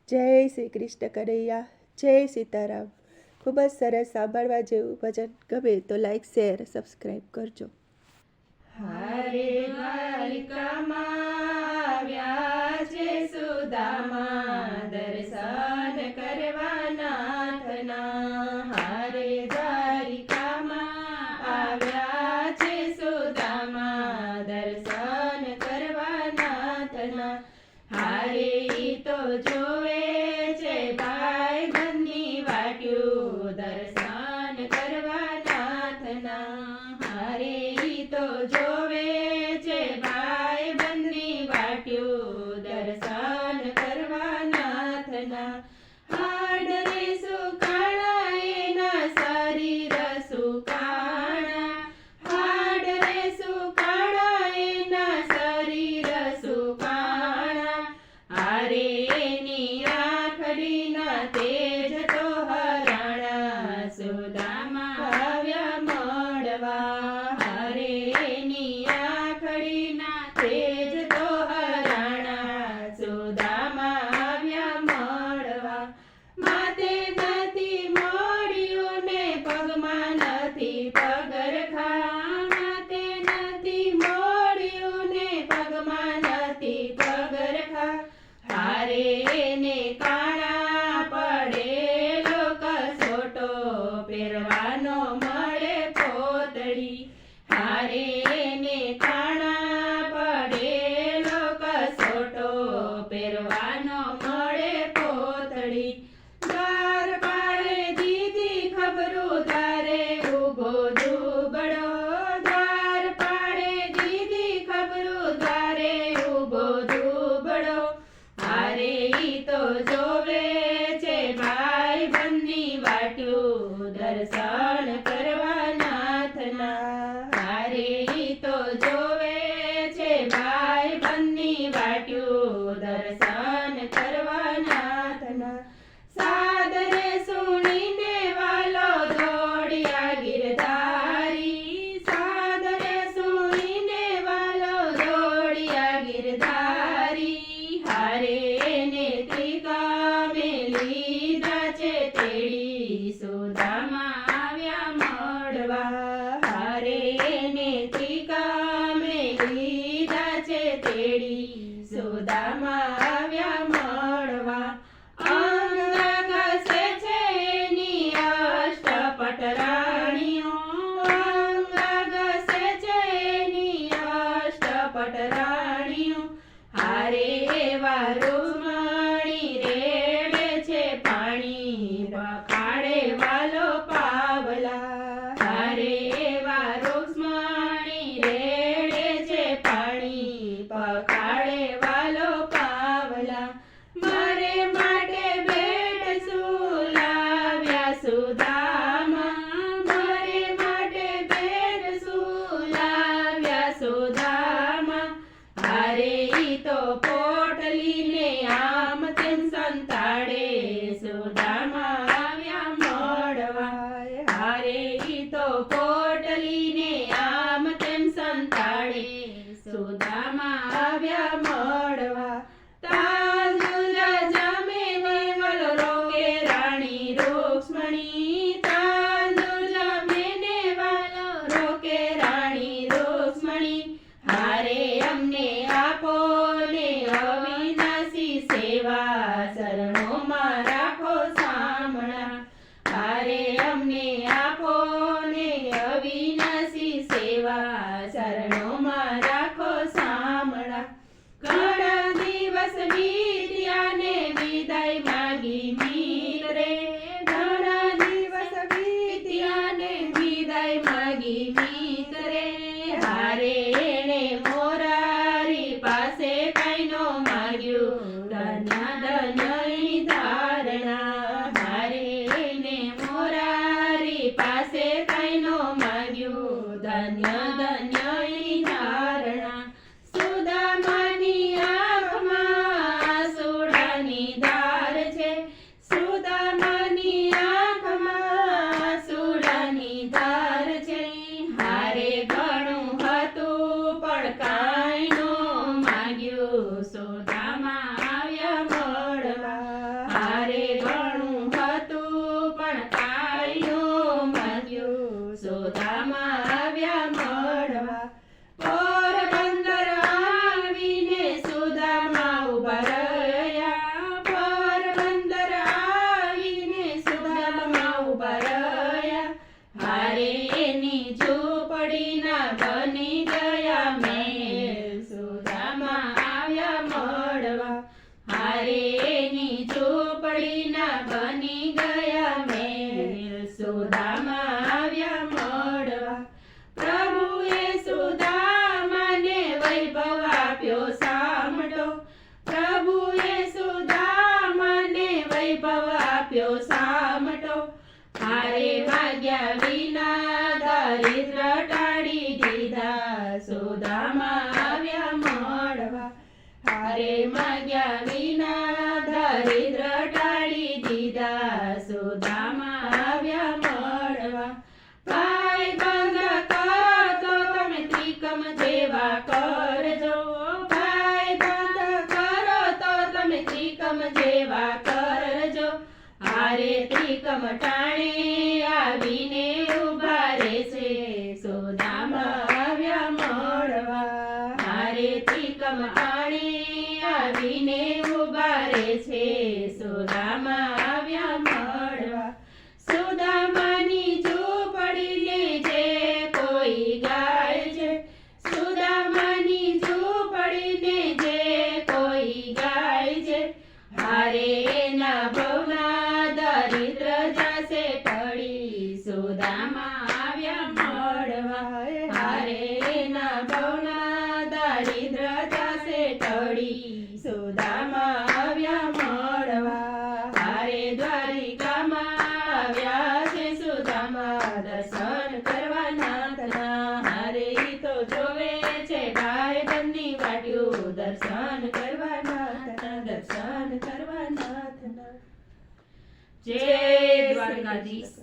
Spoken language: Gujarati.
જય શ્રી કૃષ્ણ કનૈયા, જય સીતારામ. ખૂબ જ સરસ, સાંભળવા જેવું ભજન ગમે તો લાઈક, શેર, સબસ્ક્રાઈબ કરજો. હારે દ્વારિકામાં આવ્યા છે સુદામા, દર્શન કરવા નાથના. હારે દ્વારિકામાં આવ્યા છે સુદામા, દર્શન કરવા નાથના. હારે ઈ તો જોવે છે ભાઈ બંધની વાટ્યું, દર્શન કરવા નાથના. હારે ઈ તો જોવે છે ભાઈ બંધની વાટ્યું, દર્શન કરવા નાથના. હાડરે સુકાણા એના શરીર સુકાણા, હાડરે સુકાણા એના શરીર સુકાણા. હારે એની આંખડીના તેજ તો હરાણા, સુદામા આવ્યા મળવા. હારે એની આંખડીના તેજ તો હરાણા, સુદામા આવ્યા મળવા. માથે નથી મોડિયું ને પગમાં નથી પગરખા, માથે નથી મોડિયું ને પગમાં નથી પગરખા. હારે એને કાણા પડેલો કસોટો, પહેરવાનો મળે પોતડી. હારે એને કાણા પડેલો કસોટો, પહેરવાનો મળે પોતડી. દ્વાર પાડે દીધી ખબરું તારે ઊભો દુબળો, દ્વાર પાડે દીધી ખબરું તારે ઊભો દુબળો. હારે ઈ તો જોવે છે ભાઈ બંધની વાટ્યું, દર્શન કરવા નાથના. હારે ઈ તો જોવે છે ભાઈ બંધની વાટ્યું, દર્શન કરવા નાથના. સાદરે સુણીને વાલો દોડ્યા ગિરધારી, સાદરે સુણીને વાલો દોડ્યા ગિરધારી. હારે એને ત્રિકામે લીધા છે તેડી, સુદામા આવ્યા મળવા. હારે એને ત્રિકામે લીધા છે તેડી, સુદામા આવ્યા મળવા. અંગ ઘસે છે એની અષ્ટપટ રાણીઓ, અંગ ઘસે છે એની અષ્ટપટ રાણીઓ. હારે એવા રૂમણી રેડે છે પાણી, પખાડે વાલો પાવલા. હારે એવા રૂક્ષ્મણી રેડે છે પાણી, પખાડે વાલો પાવલા. મારે માટે ભેટ શું લાવ્યા સુદામા, મારે માટે ભેટ શું લાવ્યા સુદામા. હારે ઈ તો પોટલીને આમ તેમ સંતાડે, સુદામા આવ્યા મળવા. હારે ઈ તો પોટલીને આમ તેમ સંતાડે, સુદામા આવ્યા મળવા. તાંદુલ જમે વલ રોકે રાણી રૂક્ષ્મણી, તાંદુલ જમે ને વાલો રોકે રાણી રૂક્ષ્મણી. હારે અમને આપો ને અવિનાશી સેવા, શરણોમાં રાખો સામણા. હારે અમને આપો ને અવિનાશી સેવા, શરણોમાં રાખો સામણા. ઘણા દિવસ વીત્યા ને વિદાય માગી મિત્રે, ઘણા દિવસ વીત્યા ને વિદાય માગી મિત્રે. હારે એણે મોરારી પાસે કઈ નો માગ્યું, ધન્ય ધન્ય ઈ ધારણા. હારે એને મોરારી પાસે કઈ નો માગ્યું, ધન્ય ધન્ય ઈ ધારણા. સુદામાની આંખમાં આંસુડાની ધાર છે, સુદામાની આંખમાં આંસુડાની ધાર છે. હારે ઘણું હતું પણ કાંઈ નો માગ્યું, સુદામા આવ્યા મળવા. સુદામા આવ્યા મળવા. પોરબંદર આવીને સુદામા ઉભા રહ્યા. પોરબંદર આવીને સુદામા ઉભા રહ્યા. હારે એની ઝૂંપડીના બની ગયા મહેલ. સુદામા આવ્યા મળવા. હારે એની ઝૂંપડીના બની ગયા મહેલ. સુદામા આવ્યા મળવા. પ્રભુએ સુદામાને વૈભવ આપ્યો સામટો. પ્રભુએ સુદામાને વૈભવ આપ્યો સામટો. હારે માગ્યા વિના દારિદ્ર ટાળી દીધા. સુદામા આવ્યા મળવા. હારે માગ્યા વિના દારિદ્ર ટાળી દીધા. સુદામા આવ્યા મળવા. ભાઈબંધ કરો તો તમે ત્રિકમ જેવા કરજો. ભાઈબંધ કરો તો તમે ત્રિકમ જેવા કરજો. હારે ત્રિકમ ટાણે આવીને ઉભા રહેશે. સુદામા આવ્યા મળવા. હારે ત્રિકમ ટાણે આવીને ઉભા રહેશે. સુદામા આવ્યા મળવા. સુદામાની ઝૂંપડીને જે કોઈ ગાય છે. સુદામાની ઝૂંપડીને જે કોઈ ગાય છે. હારે એના ભવના દારિદ્ર જાશે ટળી. સુદામા આવ્યા મળવા. હારે એના ભવના દારિદ્ર જાશે ટળી. સુદામા આવ્યા મળવા. હારે દ્વારિકામાં આવ્યા છે સુદામા. દર્શન કરવા નાથના. હારે ઈ તો જોવે છે ભાઈબંધની વાટ્યું. દર્શન કરવા નાથના. દર્શન કરવા નાથના. જય દ્વારકાધીશ.